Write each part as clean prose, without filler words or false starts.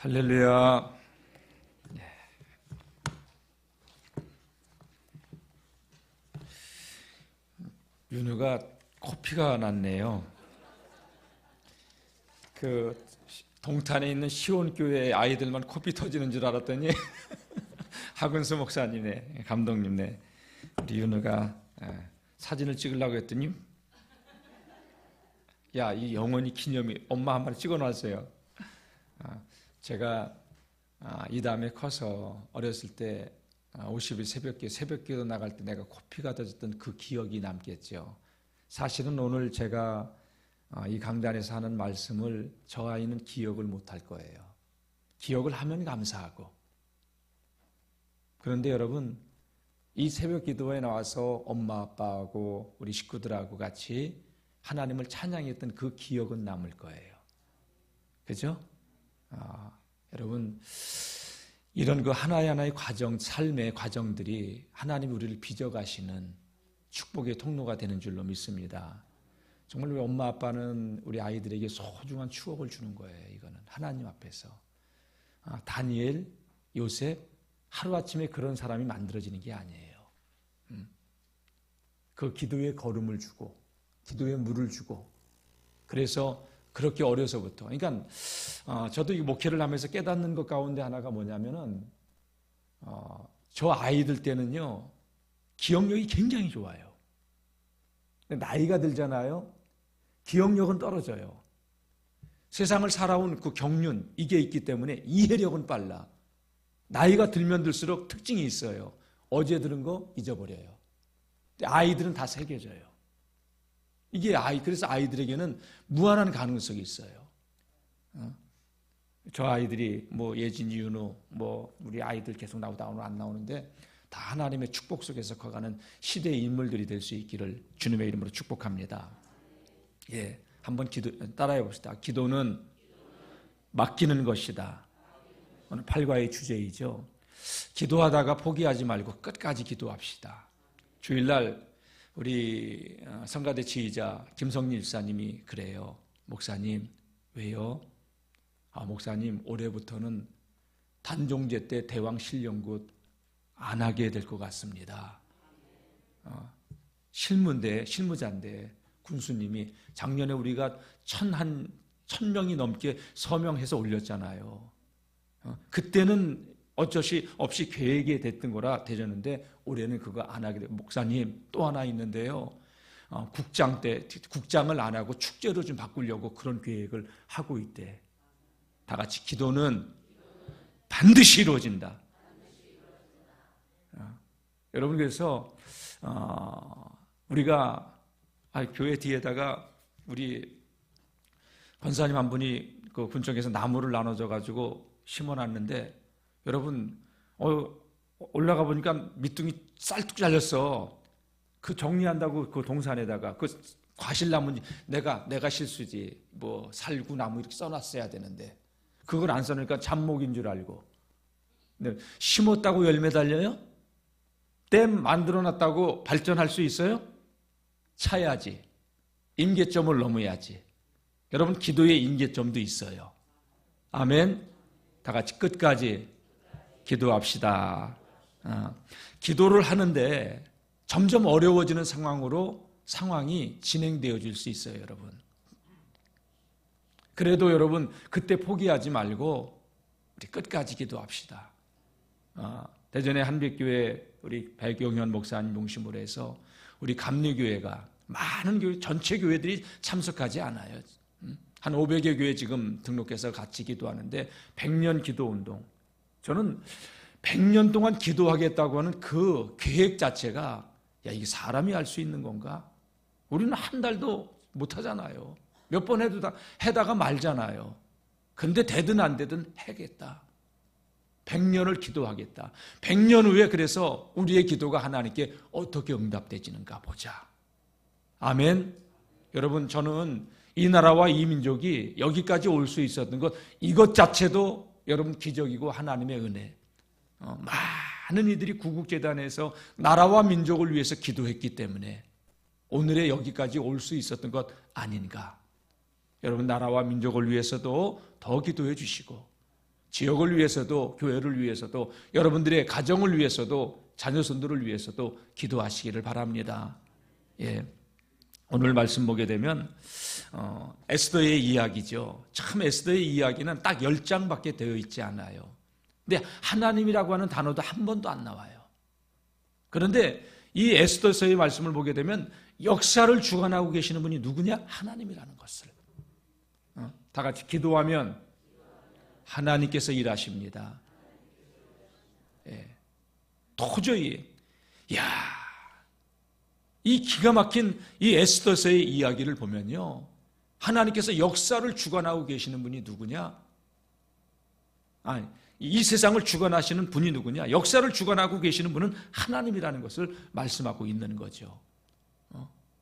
할렐루야. 윤우가 코피가 났네요. 그 동탄에 있는 시온교회 아이들만 코피 터지는 줄 알았더니 하근수 목사님네, 감독님네, 우리 윤우가 사진을 찍으려고 했더니 야, 이 영원히 기념이 엄마 한 마리 찍어놨어요. 제가 이 다음에 커서 어렸을 때 50일 새벽기도 나갈 때 내가 코피가 터졌던 그 기억이 남겠죠. 사실은 오늘 제가 이 강단에서 하는 말씀을 저 아이는 기억을 못할 거예요. 기억을 하면 감사하고. 그런데 여러분, 이 새벽기도에 나와서 엄마 아빠하고 우리 식구들하고 같이 하나님을 찬양했던 그 기억은 남을 거예요. 그죠? 여러분, 이런 그 하나하나의 과정, 삶의 과정들이 하나님이 우리를 빚어가시는 축복의 통로가 되는 줄로 믿습니다. 정말 우리 엄마 아빠는 우리 아이들에게 소중한 추억을 주는 거예요. 이거는 하나님 앞에서. 다니엘, 요셉, 하루아침에 그런 사람이 만들어지는 게 아니에요. 그 기도에 걸음을 주고 기도에 물을 주고, 그래서 그렇게 어려서부터, 그러니까 저도 이 목회를 하면서 깨닫는 것 가운데 하나가 뭐냐면은 저 아이들 때는요 기억력이 굉장히 좋아요. 나이가 들잖아요. 기억력은 떨어져요. 세상을 살아온 그 경륜, 이게 있기 때문에 이해력은 빨라. 나이가 들면 들수록 특징이 있어요. 어제 들은 거 잊어버려요. 아이들은 다 새겨져요. 이게 그래서 아이들에게는 무한한 가능성이 있어요. 저 아이들이 뭐 예진이, 윤우, 뭐 우리 아이들 계속 나오다 오늘 안 나오는데 다 하나님의 축복 속에서 커가는 시대의 인물들이 될 수 있기를 주님의 이름으로 축복합니다. 예, 한번 따라해 봅시다. 기도는 맡기는 것이다. 오늘 8과의 주제이죠. 기도하다가 포기하지 말고 끝까지 기도합시다. 주일날 우리 성가대 지휘자 김성리 집사님이 그래요. 목사님, 왜요? 목사님, 올해부터는 단종제 때 대왕 신령굿 안 하게 될 것 같습니다. 실무자인데 군수님이 작년에 우리가 1,000명이 넘게 서명해서 올렸잖아요. 그때는 어쩔 수 없이 계획이 됐던 거라 되졌는데 올해는 그거 안 하게 돼요. 목사님, 또 하나 있는데요. 국장을 안 하고 축제로 좀 바꾸려고 그런 계획을 하고 있대. 다 같이 기도는 반드시 이루어진다. 여러분, 그래서 우리가 교회 뒤에다가 우리 권사님 한 분이 그 군청에서 나무를 나눠줘 가지고 심어놨는데, 여러분 올라가 보니까 밑둥이 쌀뚝 잘렸어. 그 정리한다고 그 동산에다가 그 과실나무, 내가 실수지, 뭐 살구나무 이렇게 써놨어야 되는데 그걸 안 써놓으니까 잡목인 줄 알고. 네, 심었다고 열매 달려요? 댐 만들어놨다고 발전할 수 있어요? 차야지. 임계점을 넘어야지. 여러분, 기도의 임계점도 있어요. 아멘. 다 같이 끝까지 기도합시다. 기도를 하는데 점점 어려워지는 상황이 진행되어질 수 있어요, 여러분. 그래도 여러분, 그때 포기하지 말고 우리 끝까지 기도합시다. 대전의 한빛교회 우리 백용현 목사님 중심으로 해서 우리 감리교회가 많은 교회, 전체 교회들이 참석하지 않아요. 한 500여 교회 지금 등록해서 같이 기도하는데 100년 기도운동. 저는 100년 동안 기도하겠다고 하는 그 계획 자체가, 이게 사람이 할 수 있는 건가? 우리는 한 달도 못 하잖아요. 몇 번 해다가 말잖아요. 근데 되든 안 되든 해겠다. 100년을 기도하겠다. 100년 후에 그래서 우리의 기도가 하나님께 어떻게 응답되지는가 보자. 아멘. 여러분, 저는 이 나라와 이 민족이 여기까지 올 수 있었던 것, 이것 자체도 여러분 기적이고 하나님의 은혜. 많은 이들이 구국재단에서 나라와 민족을 위해서 기도했기 때문에 오늘의 여기까지 올 수 있었던 것 아닌가. 여러분, 나라와 민족을 위해서도 더 기도해 주시고 지역을 위해서도, 교회를 위해서도, 여러분들의 가정을 위해서도, 자녀손들을 위해서도 기도하시기를 바랍니다. 예. 오늘 말씀 보게 되면 에스더의 이야기죠. 참 에스더의 이야기는 딱 10장밖에 되어 있지 않아요. 근데 하나님이라고 하는 단어도 한 번도 안 나와요. 그런데 이 에스더서의 말씀을 보게 되면 역사를 주관하고 계시는 분이 누구냐? 하나님이라는 것을. 다 같이 기도하면 하나님께서 일하십니다. 예. 도저히 이 기가 막힌 이 에스더서의 이야기를 보면요, 하나님께서 역사를 주관하고 계시는 분이 누구냐? 아니, 이 세상을 주관하시는 분이 누구냐? 역사를 주관하고 계시는 분은 하나님이라는 것을 말씀하고 있는 거죠.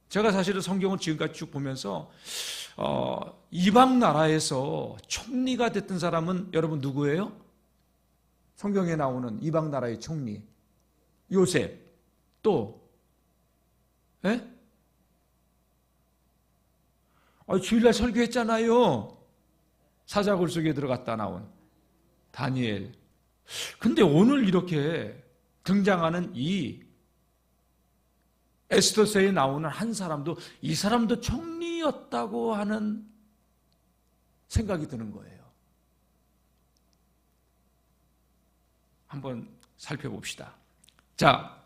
제가 사실은 성경을 지금까지 쭉 보면서 이방 나라에서 총리가 됐던 사람은 여러분 누구예요? 성경에 나오는 이방 나라의 총리 요셉. 또 예? 주일날 설교했잖아요. 사자굴 속에 들어갔다 나온 다니엘. 근데 오늘 이렇게 등장하는 이 에스더서에 나오는 한 사람도 이 사람도 총리였다고 하는 생각이 드는 거예요. 한번 살펴봅시다. 자,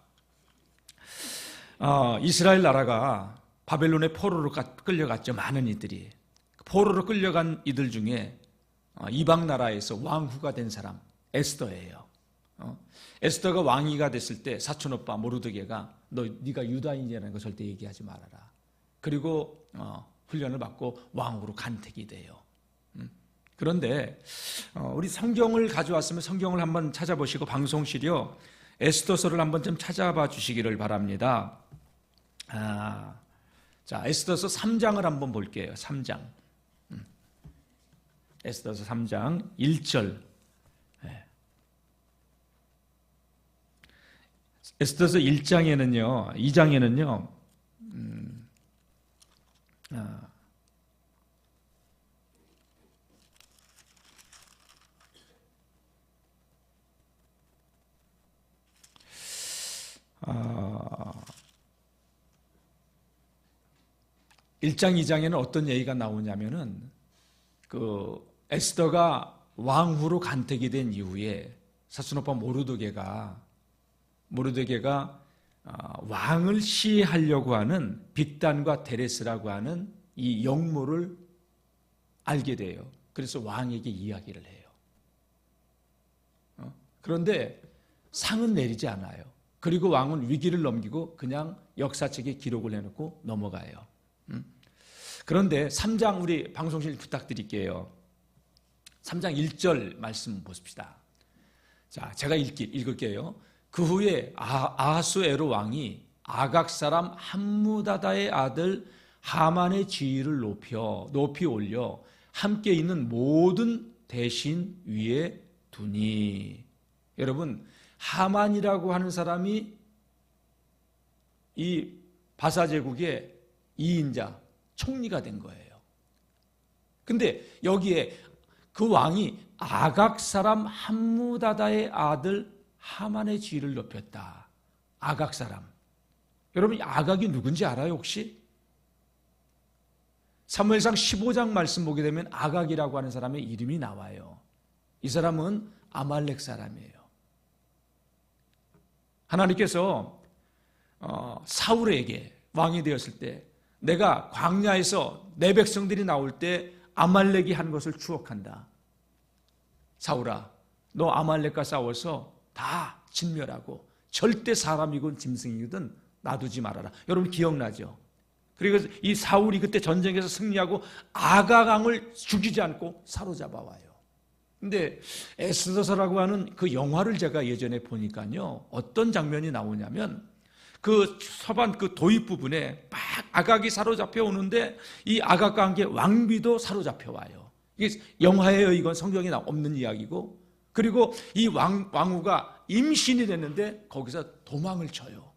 이스라엘 나라가 바벨론의 포로로 끌려갔죠. 많은 이들이. 포로로 끌려간 이들 중에 이방 나라에서 왕후가 된 사람 에스더예요. 에스더가 왕위가 됐을 때 사촌오빠 모르드게가 네가 유다인이라는 거 절대 얘기하지 말아라. 그리고 훈련을 받고 왕으로 간택이 돼요. 그런데 우리 성경을 가져왔으면 성경을 한번 찾아보시고 방송실이요 에스더서를 한번 좀 찾아봐 주시기를 바랍니다. 자, 에스더서 3장을 한번 볼게요. 3장. 에스더서 3장 1절. 에스더서 1장에는요, 2장에는요, 일 1장, 2장에는 어떤 얘기가 나오냐면은, 에스더가 왕후로 간택이 된 이후에 사순오빠 모르드게가 왕을 시해하려고 하는 빅단과 데레스라고 하는 이 영모를 알게 돼요. 그래서 왕에게 이야기를 해요. 그런데 상은 내리지 않아요. 그리고 왕은 위기를 넘기고 그냥 역사책에 기록을 해놓고 넘어가요. 그런데 3장 우리 방송실 부탁드릴게요. 3장 1절 말씀 보십시다. 자, 제가 읽을게요. 그 후에 아하수에로 왕이 아각 사람 함무다다의 아들 하만의 지위를 높이 올려 함께 있는 모든 대신 위에 두니. 여러분, 하만이라고 하는 사람이 이 바사 제국의 2인자 총리가 된 거예요. 근데 여기에 그 왕이 아각 사람 함무다다의 아들 하만의 지위를 높였다. 아각 사람. 여러분, 아각이 누군지 알아요, 혹시? 사무엘상 15장 말씀 보게 되면 아각이라고 하는 사람의 이름이 나와요. 이 사람은 아말렉 사람이에요. 하나님께서 사울에게 왕이 되었을 때 내가 광야에서 내 백성들이 나올 때 아말렉이 한 것을 추억한다. 사울아, 너 아말렉과 싸워서 다 진멸하고 절대 사람이건 짐승이든 놔두지 말아라. 여러분 기억나죠? 그리고 이 사울이 그때 전쟁에서 승리하고 아각 왕을 죽이지 않고 사로잡아 와요. 근데 에스더서라고 하는 그 영화를 제가 예전에 보니까요, 어떤 장면이 나오냐면 그 서반 그 도입 부분에 막 아각이 사로잡혀 오는데 이 아각과 함께 왕비도 사로잡혀 와요. 이게 영화예요. 이건 성경에 없는 이야기고. 그리고 이 왕후가 임신이 됐는데 거기서 도망을 쳐요.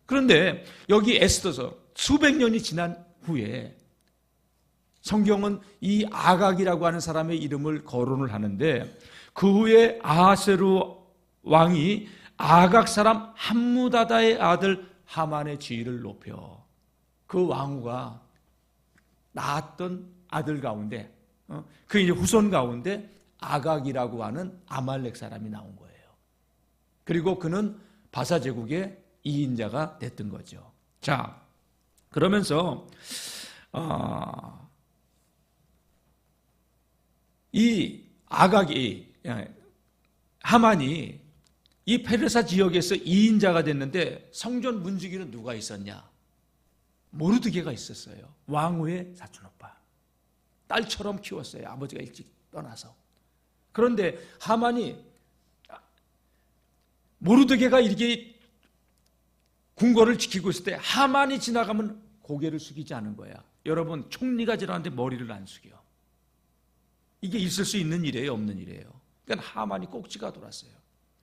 그런데 여기 에스더서 수백 년이 지난 후에 성경은 이 아각이라고 하는 사람의 이름을 거론을 하는데 그 후에 아하스웨로 왕이 아각 사람 함무다다의 아들 하만의 지위를 높여 그 왕후가 낳았던 아들 가운데 그 이제 후손 가운데 아각이라고 하는 아말렉 사람이 나온 거예요. 그리고 그는 바사 제국의 2인자가 됐던 거죠. 자, 그러면서 이 아각이 하만이 이 페르사 지역에서 2인자가 됐는데 성전 문지기는 누가 있었냐? 모르드게가 있었어요. 왕후의 사촌오빠. 딸처럼 키웠어요. 아버지가 일찍 떠나서. 그런데 하만이 모르드게가 이렇게 궁궐을 지키고 있을 때 하만이 지나가면 고개를 숙이지 않은 거야. 여러분, 총리가 지나가는데 머리를 안 숙여. 이게 있을 수 있는 일이에요, 없는 일이에요? 그러니까 하만이 꼭지가 돌았어요.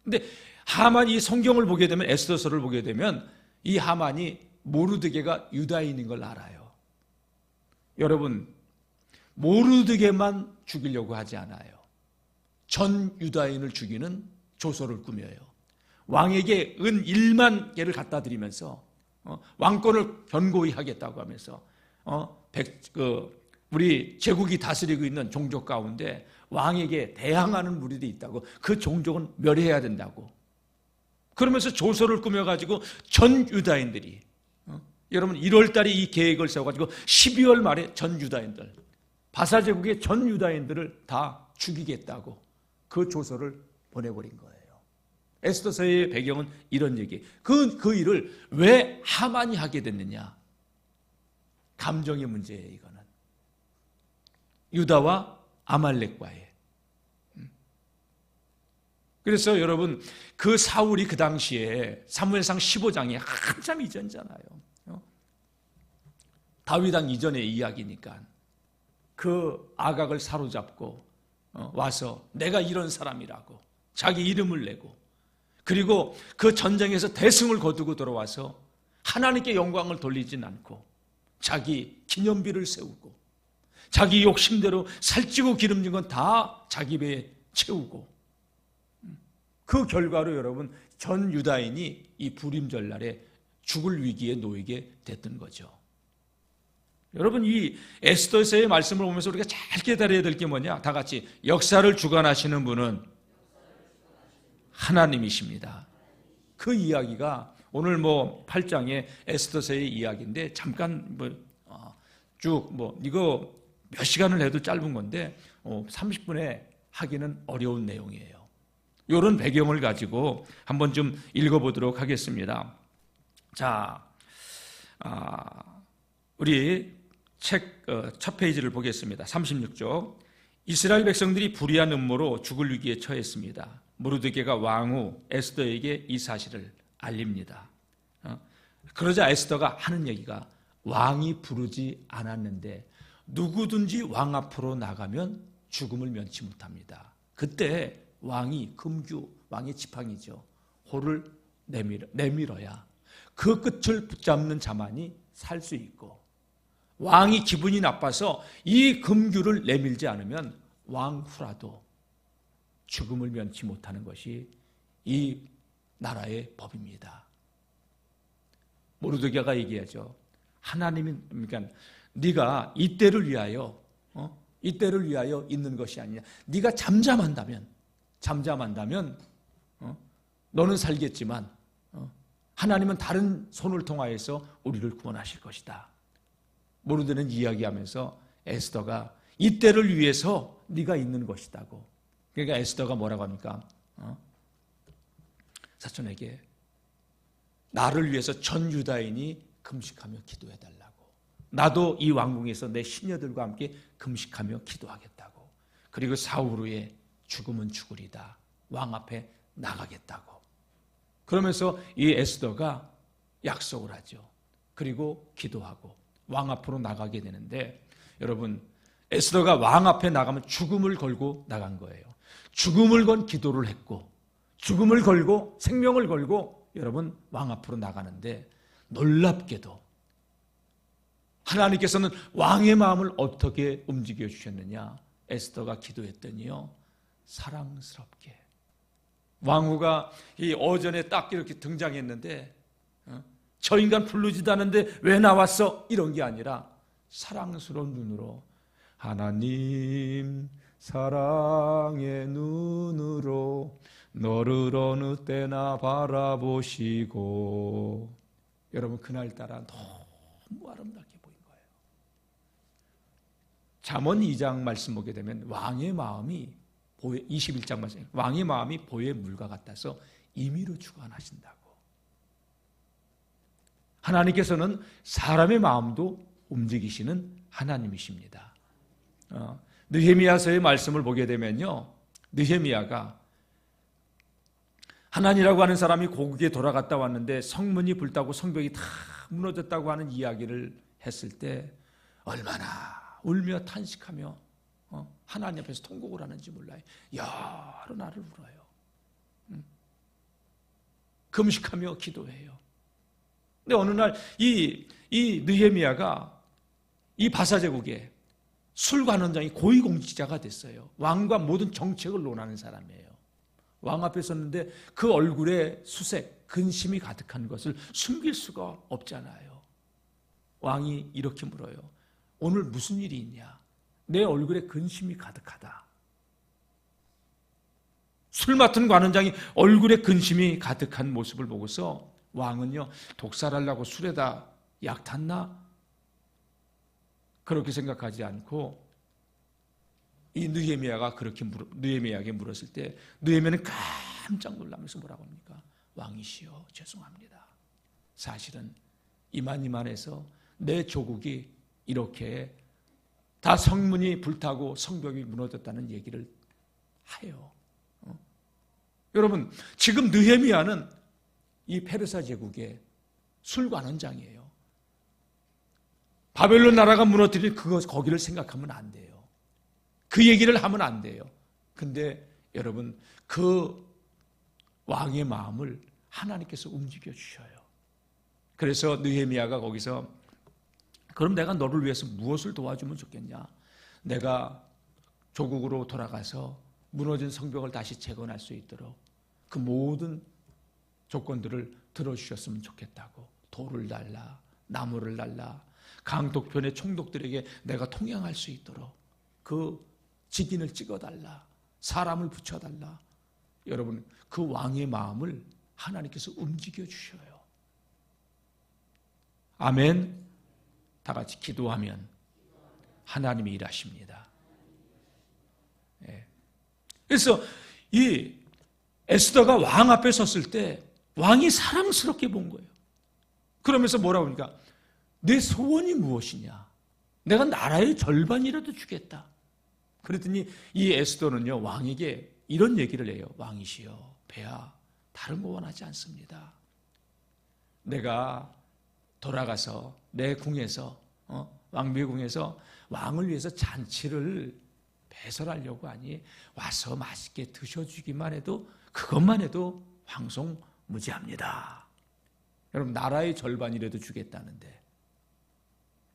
근데 하만이 이 성경을 보게 되면, 에스더서를 보게 되면 이 하만이 모르드게가 유다인인 걸 알아요. 여러분, 모르드게만 죽이려고 하지 않아요. 전 유다인을 죽이는 조소를 꾸며요. 왕에게 은 1만 개를 갖다 드리면서 왕권을 견고히 하겠다고 하면서 우리 제국이 다스리고 있는 종족 가운데 왕에게 대항하는 무리도 있다고, 그 종족은 멸해야 된다고 그러면서 조서를 꾸며가지고 전 유다인들이 여러분 1월 달에 이 계획을 세워가지고 12월 말에 전 유다인들, 바사 제국의 전 유다인들을 다 죽이겠다고 그 조서를 보내버린 거예요. 에스더서의 배경은 이런 얘기. 그 일을 왜 하만이 하게 됐느냐? 감정의 문제예요. 이거는 유다와 아말렉과의. 그래서 여러분, 그 사울이 그 당시에 사무엘상 15장이 한참 이전이잖아요. 다윗왕 이전의 이야기니까 그 아각을 사로잡고 와서 내가 이런 사람이라고 자기 이름을 내고, 그리고 그 전쟁에서 대승을 거두고 돌아와서 하나님께 영광을 돌리진 않고 자기 기념비를 세우고 자기 욕심대로 살찌고 기름진 건 다 자기 배에 채우고, 그 결과로 여러분 전 유다인이 이 부림절날에 죽을 위기에 놓이게 됐던 거죠. 여러분, 이 에스더서의 말씀을 보면서 우리가 잘 깨달아야 될 게 뭐냐? 다 같이 역사를 주관하시는 분은 하나님이십니다. 그 이야기가 오늘 8장의 에스더서의 이야기인데 잠깐 이거 몇 시간을 해도 짧은 건데 30분에 하기는 어려운 내용이에요. 이런 배경을 가지고 한번 좀 읽어보도록 하겠습니다. 자, 우리 책 첫 페이지를 보겠습니다. 36쪽. 이스라엘 백성들이 불의한 음모로 죽을 위기에 처했습니다. 모르드게가 왕후 에스더에게 이 사실을 알립니다. 그러자 에스더가 하는 얘기가, 왕이 부르지 않았는데 누구든지 왕 앞으로 나가면 죽음을 면치 못합니다. 그때 왕이, 금규, 왕의 지팡이죠, 호를 내밀어야 그 끝을 붙잡는 자만이 살 수 있고, 왕이 기분이 나빠서 이 금규를 내밀지 않으면 왕후라도 죽음을 면치 못하는 것이 이 나라의 법입니다. 모르드게가 얘기하죠. 하나님이, 그러니까 네가 이때를 위하여 있는 것이 아니냐. 네가 잠잠한다면 너는 살겠지만 하나님은 다른 손을 통하여서 우리를 구원하실 것이다. 모르드게는 이야기하면서 에스더가 이때를 위해서 네가 있는 것이다고. 그러니까 에스더가 뭐라고 합니까? 사촌에게 나를 위해서 전 유다인이 금식하며 기도해달라고, 나도 이 왕궁에서 내 시녀들과 함께 금식하며 기도하겠다고, 그리고 사후 후에 죽음은 죽으리다, 왕 앞에 나가겠다고. 그러면서 이 에스더가 약속을 하죠. 그리고 기도하고 왕 앞으로 나가게 되는데, 여러분, 에스더가 왕 앞에 나가면 죽음을 걸고 나간 거예요. 죽음을 건 기도를 했고, 죽음을 걸고 생명을 걸고 여러분 왕 앞으로 나가는데, 놀랍게도 하나님께서는 왕의 마음을 어떻게 움직여 주셨느냐? 에스더가 기도했더니요, 사랑스럽게. 왕후가 이 어전에 딱 이렇게 등장했는데 저 인간 부르지도 않는데 왜 나왔어? 이런 게 아니라 사랑스러운 눈으로, 하나님 사랑의 눈으로 너를 어느 때나 바라보시고. 여러분, 그날따라 너무 아름답게 보인 거예요. 잠언 2장 말씀 보게 되면 왕의 마음이 21장 말씀, 왕의 마음이 보의 물과 같아서 임의로 주관하신다고. 하나님께서는 사람의 마음도 움직이시는 하나님이십니다. 느헤미야서의 말씀을 보게 되면요, 느헤미야가 하나님이라고 하는 사람이 고국에 돌아갔다 왔는데 성문이 불타고 성벽이 다 무너졌다고 하는 이야기를 했을 때 얼마나 울며 탄식하며 하나님 앞에서 통곡을 하는지 몰라요. 여러 날을 울어요. 금식하며 기도해요. 근데 어느 날 이 느헤미야가 이 바사제국의 술관원장이 고위공직자가 됐어요. 왕과 모든 정책을 논하는 사람이에요. 왕 앞에 섰는데 그 얼굴에 수색, 근심이 가득한 것을 숨길 수가 없잖아요. 왕이 이렇게 물어요. 오늘 무슨 일이 있냐? 내 얼굴에 근심이 가득하다. 술 맡은 관원장이 얼굴에 근심이 가득한 모습을 보고서 왕은요, 독살하려고 술에다 약 탔나? 그렇게 생각하지 않고 이 느헤미야가 그렇게 느헤미야에게 물었을 때 느헤미야는 깜짝 놀라면서 뭐라고 합니까? 왕이시여, 죄송합니다. 사실은 이만해서 내 조국이 이렇게 다 성문이 불타고 성벽이 무너졌다는 얘기를 해요. 여러분, 지금 느헤미야는 이 페르사 제국의 술관원장이에요. 바벨론 나라가 무너뜨린 거기를 생각하면 안 돼요. 그 얘기를 하면 안 돼요. 근데 여러분, 그 왕의 마음을 하나님께서 움직여 주셔요. 그래서 느헤미야가 거기서, 그럼 내가 너를 위해서 무엇을 도와주면 좋겠냐? 내가 조국으로 돌아가서 무너진 성벽을 다시 재건할 수 있도록 그 모든 조건들을 들어주셨으면 좋겠다고. 돌을 달라, 나무를 달라, 강독편의 총독들에게 내가 통행할 수 있도록 그 직인을 찍어달라, 사람을 붙여달라. 여러분, 그 왕의 마음을 하나님께서 움직여 주셔요. 아멘. 다 같이 기도하면 하나님이 일하십니다. 예. 그래서 이 에스더가 왕 앞에 섰을 때 왕이 사랑스럽게 본 거예요. 그러면서 뭐라고 하니까, 내 소원이 무엇이냐? 내가 나라의 절반이라도 주겠다. 그랬더니 이 에스더는요, 왕에게 이런 얘기를 해요. 왕이시여, 배하, 다른 거 원하지 않습니다. 내가 돌아가서 내 궁에서, 왕비의 궁에서 왕을 위해서 잔치를 배설하려고 하니 와서 맛있게 드셔주기만 해도, 그것만 해도 황송무지합니다. 여러분, 나라의 절반이라도 주겠다는데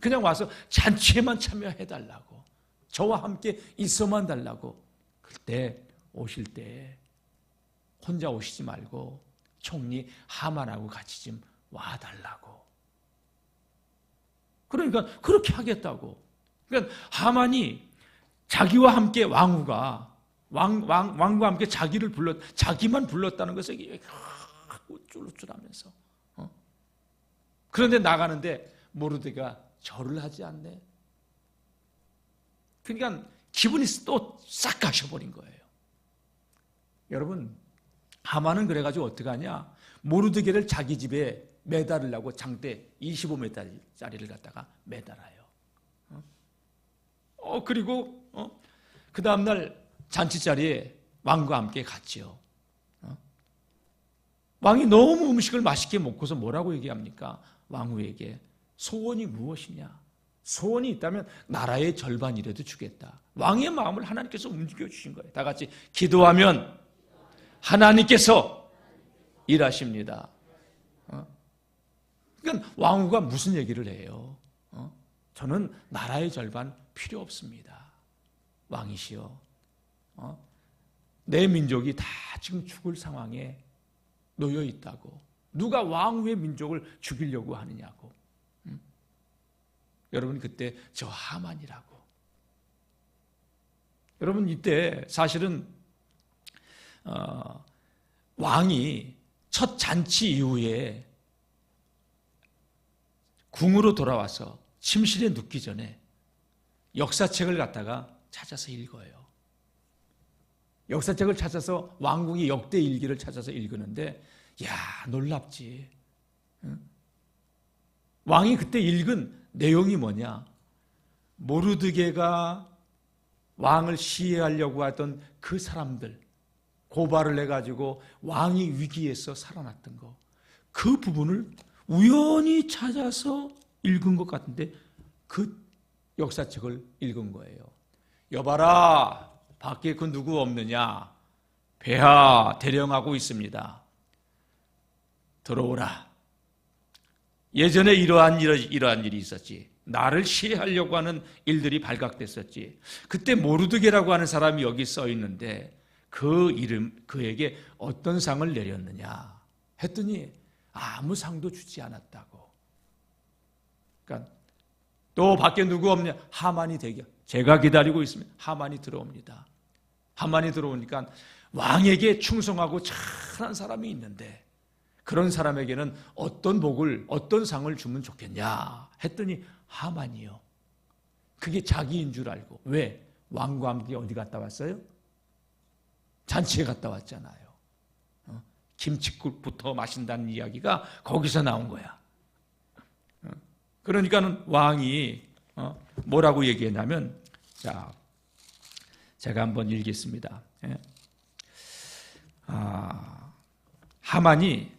그냥 와서 잔치에만 참여해달라고, 저와 함께 있어만 달라고. 그때 오실 때 혼자 오시지 말고 총리 하만하고 같이 좀 와달라고. 그러니까 그렇게 하겠다고. 그러니까 하만이 자기와 함께 왕과 함께 자기만 불렀다는 것을 우쭐우쭐하면서. 그런데 나가는데 모르드가 절을 하지 않네. 그러니까 기분이 또 싹 가셔버린 거예요. 여러분, 하만은 그래가지고 어떻게 하냐? 모르드게를 자기 집에 매달으려고 장대 25m짜리를 갖다가 매달아요. 그리고 그 다음날 잔치 자리에 왕과 함께 갔지요. 왕이 너무 음식을 맛있게 먹고서 뭐라고 얘기합니까? 왕후에게 소원이 무엇이냐? 소원이 있다면 나라의 절반이라도 주겠다. 왕의 마음을 하나님께서 움직여 주신 거예요. 다 같이 기도하면 하나님께서 일하십니다. 그러니까 왕후가 무슨 얘기를 해요? 저는 나라의 절반 필요 없습니다. 왕이시여, 내 민족이 다 지금 죽을 상황에 놓여 있다고. 누가 왕후의 민족을 죽이려고 하느냐고. 여러분, 그때 저 하만이라고. 여러분, 이때 사실은 왕이 첫 잔치 이후에 궁으로 돌아와서 침실에 눕기 전에 역사책을 갖다가 찾아서 읽어요. 역사책을 찾아서 왕궁의 역대 일기를 찾아서 읽었는데, 야, 놀랍지. 왕이 그때 읽은 내용이 뭐냐? 모르드게가 왕을 시해하려고 하던 그 사람들, 고발을 해가지고 왕이 위기에서 살아났던 거, 그 부분을 우연히 찾아서 읽은 것 같은데 그 역사책을 읽은 거예요. 여봐라, 밖에 그 누구 없느냐? 폐하 대령하고 있습니다. 들어오라. 예전에 이러한 일이 있었지. 나를 시해하려고 하는 일들이 발각됐었지. 그때 모르드게라고 하는 사람이 여기 써 있는데 그에게 어떤 상을 내렸느냐 했더니 아무 상도 주지 않았다고. 그러니까 또 밖에 누구 없냐? 하만이 대기. 제가 기다리고 있으면 하만이 들어옵니다. 하만이 들어오니까 왕에게 충성하고 착한 사람이 있는데 그런 사람에게는 어떤 복을, 어떤 상을 주면 좋겠냐 했더니 하만이요. 그게 자기인 줄 알고. 왜? 왕과 함께 어디 갔다 왔어요? 잔치에 갔다 왔잖아요. 김칫국부터 마신다는 이야기가 거기서 나온 거야. 그러니까는 왕이 뭐라고 얘기했냐면, 자, 제가 한번 읽겠습니다. 하만이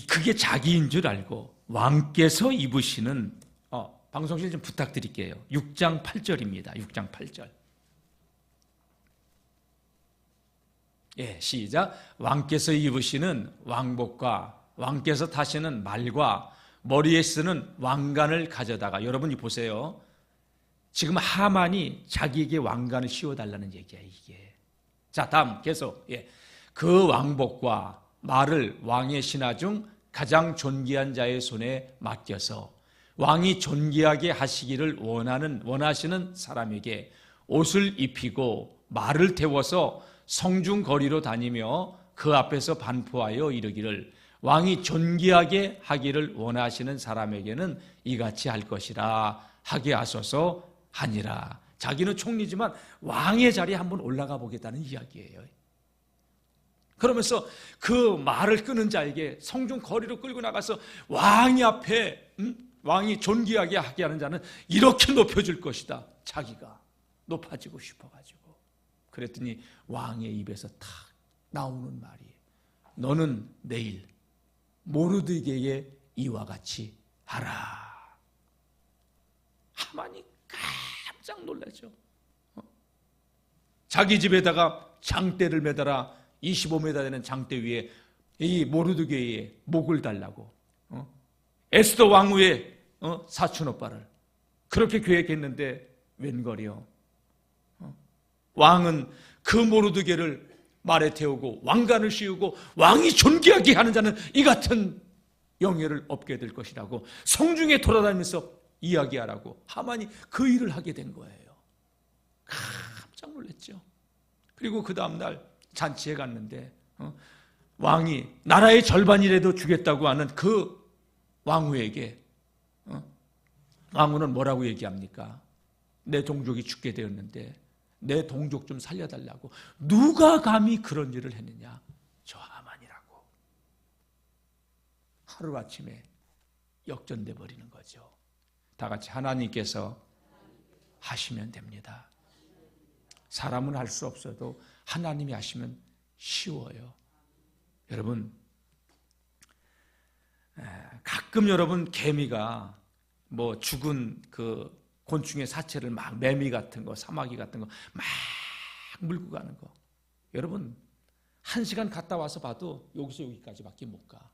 그게 자기인 줄 알고 왕께서 입으시는, 방송실 좀 부탁드릴게요. 6장 8절입니다. 6장 8절. 예, 시작. 왕께서 입으시는 왕복과 왕께서 타시는 말과 머리에 쓰는 왕관을 가져다가, 여러분이 보세요. 지금 하만이 자기에게 왕관을 씌워달라는 얘기야, 이게. 자, 다음 계속. 예. 그 왕복과 말을 왕의 신하 중 가장 존귀한 자의 손에 맡겨서 왕이 존귀하게 하시기를 원하시는 사람에게 옷을 입히고 말을 태워서 성중 거리로 다니며 그 앞에서 반포하여 이르기를 왕이 존귀하게 하기를 원하시는 사람에게는 이같이 할 것이라 하게 하소서 하니라. 자기는 총리지만 왕의 자리에 한번 올라가 보겠다는 이야기예요. 그러면서 그 말을 끄는 자에게 성중 거리로 끌고 나가서 왕이 앞에, 왕이 존귀하게 하게 하는 자는 이렇게 높여줄 것이다. 자기가 높아지고 싶어가지고. 그랬더니 왕의 입에서 탁 나오는 말이, 너는 내일 모르드게의 이와 같이 하라. 하만이 깜짝 놀라죠. 자기 집에다가 장대를 매달아 25m 되는 장대 위에 이 모르드게의 목을 달라고, 에스더 왕후의 사촌 오빠를 그렇게 계획했는데 웬걸이요. 왕은 그 모르드게를 말에 태우고 왕관을 씌우고 왕이 존귀하게 하는 자는 이 같은 영예를 얻게 될 것이라고 성중에 돌아다니면서 이야기하라고 하만이 그 일을 하게 된 거예요. 깜짝 놀랐죠. 그리고 그 다음날 잔치에 갔는데 왕이 나라의 절반이라도 주겠다고 하는 그 왕후에게 왕후는 뭐라고 얘기합니까? 내 동족이 죽게 되었는데 내 동족 좀 살려달라고. 누가 감히 그런 일을 했느냐? 저 하만이라고. 하루아침에 역전돼 버리는 거죠. 다 같이 하나님께서 하시면 됩니다. 사람은 할 수 없어도 하나님이 하시면 쉬워요. 여러분, 가끔 여러분 개미가 뭐 죽은 그 곤충의 사체를 막 매미 같은 거, 사마귀 같은 거 막 물고 가는 거. 여러분 1시간 갔다 와서 봐도 여기서 여기까지밖에 못 가.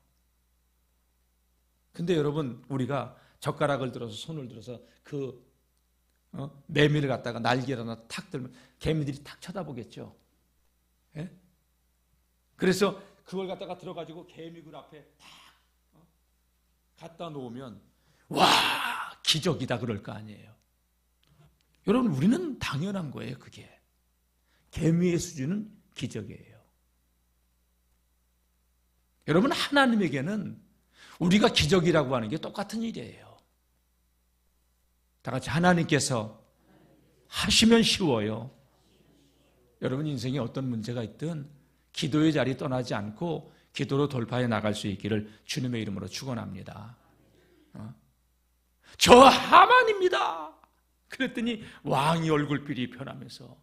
근데 여러분 우리가 젓가락을 들어서 손을 들어서 그 매미를 갖다가 날개를 하나 탁 들면 개미들이 탁 쳐다보겠죠. 예? 그래서 그걸 갖다가 들어가지고 개미굴 앞에 탁 갖다 놓으면 와, 기적이다 그럴 거 아니에요. 여러분, 우리는 당연한 거예요. 그게 개미의 수준은 기적이에요. 여러분, 하나님에게는 우리가 기적이라고 하는 게 똑같은 일이에요. 다 같이 하나님께서 하시면 쉬워요. 여러분, 인생에 어떤 문제가 있든 기도의 자리 떠나지 않고 기도로 돌파해 나갈 수 있기를 주님의 이름으로 축원합니다. 저 하만입니다. 그랬더니 왕이 얼굴빛이 변하면서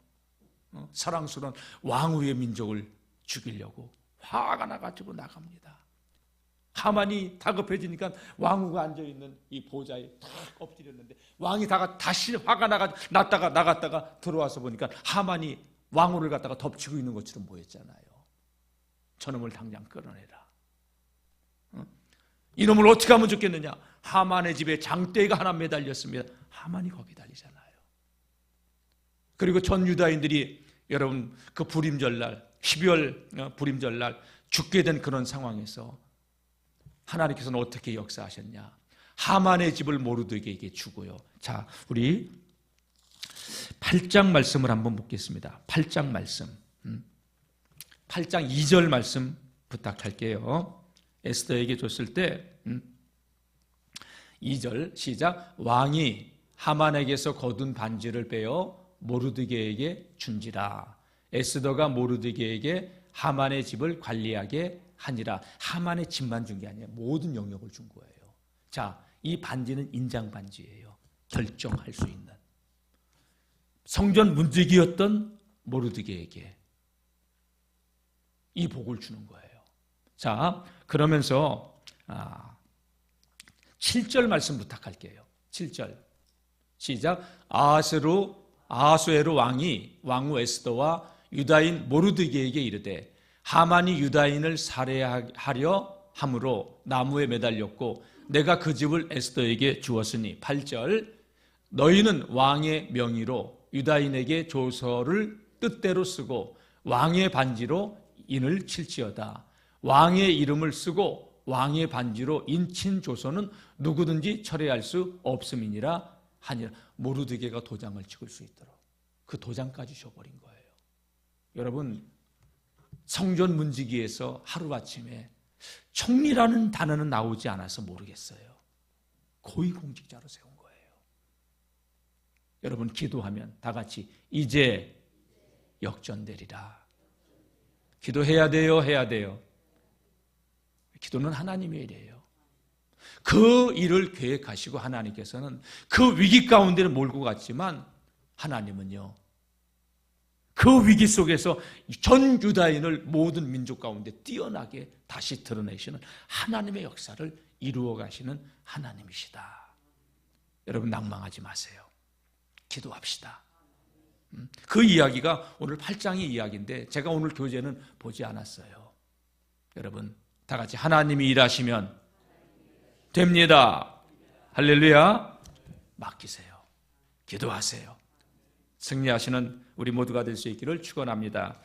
사랑스러운 왕후의 민족을 죽이려고 화가 나가지고 나갑니다. 하만이 다급해지니까 왕후가 앉아있는 이 보좌에 탁 엎드렸는데 왕이 다시 화가 났다가 나갔다가 들어와서 보니까 하만이 왕후를 갖다가 덮치고 있는 것처럼 보였잖아요. 저놈을 당장 끌어내라. 이놈을 어떻게 하면 좋겠느냐. 하만의 집에 장대가 하나 매달렸습니다. 하만이 거기 달리잖아요. 그리고 전 유다인들이 여러분 그 불임절날 12월 불임절날 죽게 된 그런 상황에서 하나님께서는 어떻게 역사하셨냐. 하만의 집을 모르드게에게 주고요. 자, 우리 8장 말씀을 한번 보겠습니다. 8장 말씀. 8장 2절 말씀 부탁할게요. 에스더에게 줬을 때 2절 시작. 왕이 하만에게서 거둔 반지를 빼어 모르드게에게 준지라. 에스더가 모르드게에게 하만의 집을 관리하게 하니라. 하만의 집만 준 게 아니에요. 모든 영역을 준 거예요. 자, 이 반지는 인장 반지예요. 결정할 수 있는. 성전 문지기였던 모르드게에게 이 복을 주는 거예요. 자, 그러면서 7절 말씀 부탁할게요. 7절 시작. 아하수에로 왕이 왕후 에스더와 유다인 모르드게에게 이르되 하만이 유다인을 살해하려 함으로 나무에 매달렸고 내가 그 집을 에스더에게 주었으니 8절 너희는 왕의 명의로 유다인에게 조서를 뜻대로 쓰고 왕의 반지로 인을 칠지어다. 왕의 이름을 쓰고 왕의 반지로 인친 조서는 누구든지 철회할 수 없음이니라 하니라. 모르드게가 도장을 찍을 수 있도록 그 도장까지 줘버린 거예요. 여러분, 성전 문지기에서 하루아침에 총리라는 단어는 나오지 않아서 모르겠어요. 고위공직자로 세운 거예요. 여러분, 기도하면 다 같이 이제 역전되리라. 기도해야 돼요, 해야 돼요. 기도는 하나님의 일이에요. 그 일을 계획하시고 하나님께서는 그 위기 가운데를 몰고 갔지만 하나님은요, 그 위기 속에서 전 유다인을 모든 민족 가운데 뛰어나게 다시 드러내시는 하나님의 역사를 이루어 가시는 하나님이시다. 여러분, 낭망하지 마세요. 기도합시다. 그 이야기가 오늘 8장의 이야기인데 제가 오늘 교재는 보지 않았어요. 여러분, 다 같이 하나님이 일하시면 됩니다. 할렐루야. 맡기세요. 기도하세요. 승리하시는 우리 모두가 될 수 있기를 축원합니다.